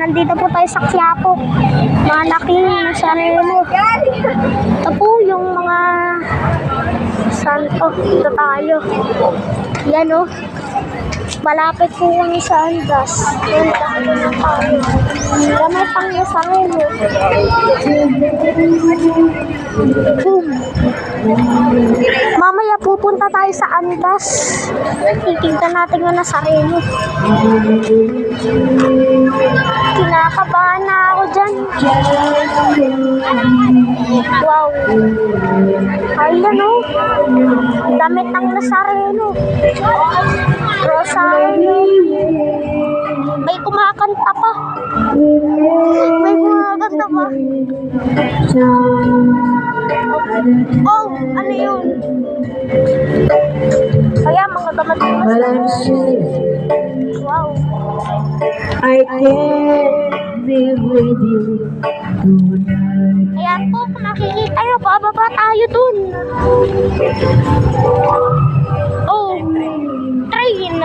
Nandito po tayo sa Quiapo. Malaking Nazareno. Ito po yung mga santo. Dito tayo. Yan o. Malapit po kami sa Andas. Yan lang tayo. Gamay pang Nazareno. Boom. Mamaya pupunta tayo sa Andas. Titignan natin yung Nazareno. Kinakabahan na ako dyan. Wow. Ayan o. Damit ng Nazareno. Rosario. May kumakanta pa. May kumakanta pa. Oh, ano yun? Kaya mga damit ng Nazareno. Wow. I can't live with you tonight. Ayan po, kung nakikita nyo, bababa tayo dun. Oh, train.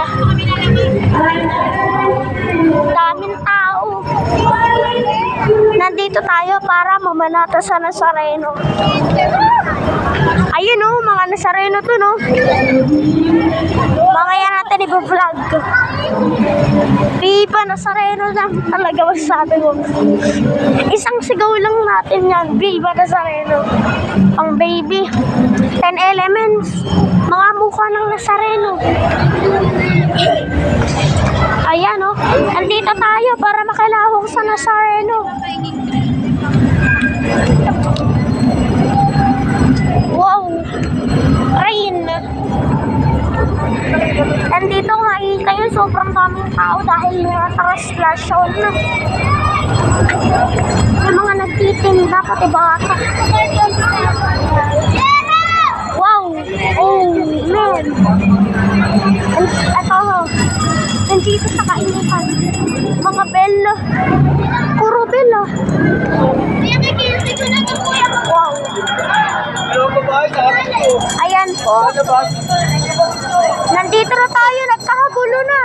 Daming tao. Nandito tayo para mamanata sa Nazareno. Ayun o, mga Nazareno to, no? Mamaya natin i-vlog. Viva Nazareno lang talaga masasabi ko. Isang sigaw lang natin yan. Viva Nazareno. Pang baby. 10 elements. Mga mukha ng Nazareno. Ayan o. Nandito tayo para makilahok sa Nazareno. Wow. Rain. Nandito makikita yun, sobrang daming tao dahil nakatranslation na. Yung mga nagtitinda, pati bata. Wow! Oh, man! Ito ho, nandito sa kainitan. Mga bella. Puro bella. Wow! Ayan po. Nandito na tayo, nagkakagulo na.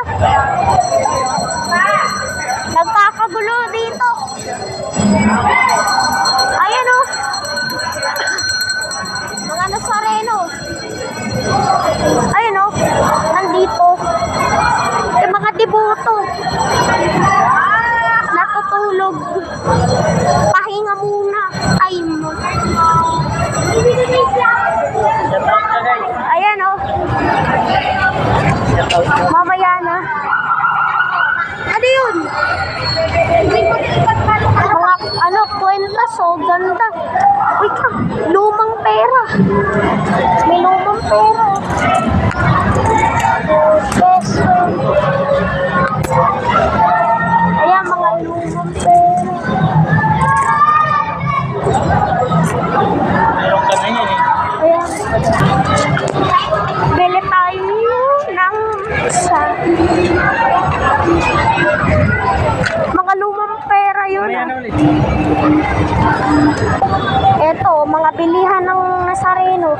Nagkakagulo dito. Ayan o. Mga Nazareno. Ayan o. Nandito. Yung mga diboto. Natutulog. Pahinga muna. Time. Ayan o. Mamaya na. Ano yun? Mga ano, kwentas o, ganda. Wait lang, lumang pera. May lumang pera. Peso. Ayan, mga lumang pera. Ayan. Bili tayo ng isa. Mga lumang pera yun. Eto, mga bilihan ng Nazareno.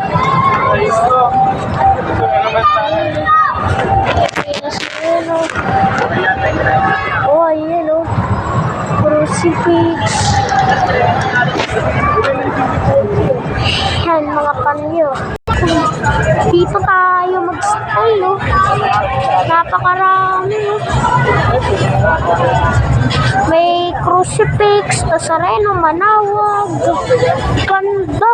Nazareno. Oh, ayan o. Crucifix. Yan, mga panyo. Dito tayo mag-stay, no? Napakarami, no? May crucifix, Nazareno, manawag. Ganda.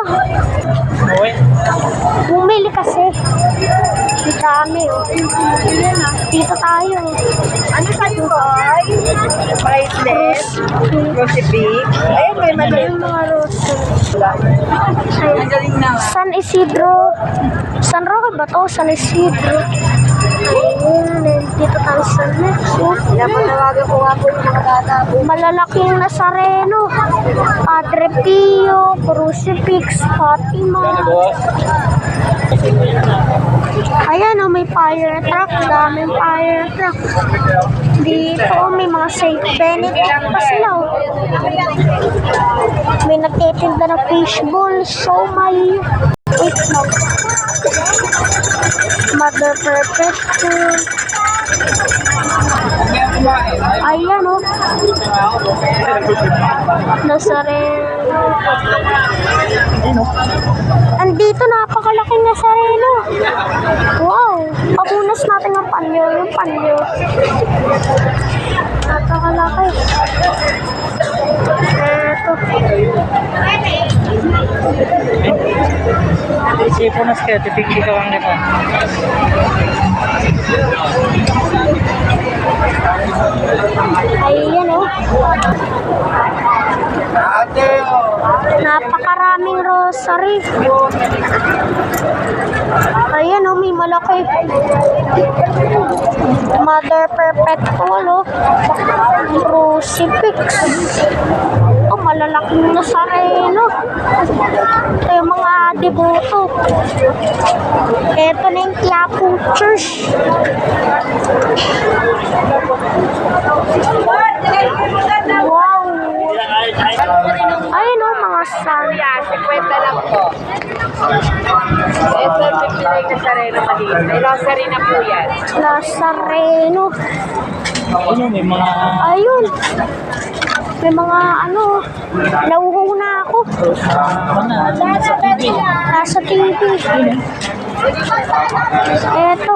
Bumili kasi. Dami, oh. Dito tayo. Ano sa iyo, boy? Bracelet? Crucifix? Ayun, may mali. Yung mga roses. San Isidro. San Roque ba to? San Isidro. Ayun, dito tayo sa Nexus. Pinawagan ko nga po yung mga bata. Malalaking Nazareno. Padre Pio, Crucifix, Fatima. Ayan o, may fire truck. Daming fire truck. Dito may mga Saint Benedict pa sila. May nagtitinda ng fishball. So may... Wait lang. Mother Perpetual. Ayan, oh. Nazareno. Andito, napakalaking Nazareno. Wow. Papunas natin ang panyo. Yung panyo. Napakalaki. Eto. Sipunas kayo, tipigil ka lang nito. Ayan, oh. Napakaraming rosary. Ayan, oh, may malaki. Mother Perpetual, oh. Crucifix. Oh, malalaking Nazareno. Ito yung mga deboto. Ito na yung Quiapo Church. Wow. Ayun, oh, mga san. 50 lang po. Ito yung pipilay na sareno maliit. May rosary na po yan. Nazareno. Ano, may mga Ayun. May mga ano, nauhaw na ako. sa TV. Nasa TV. Eto.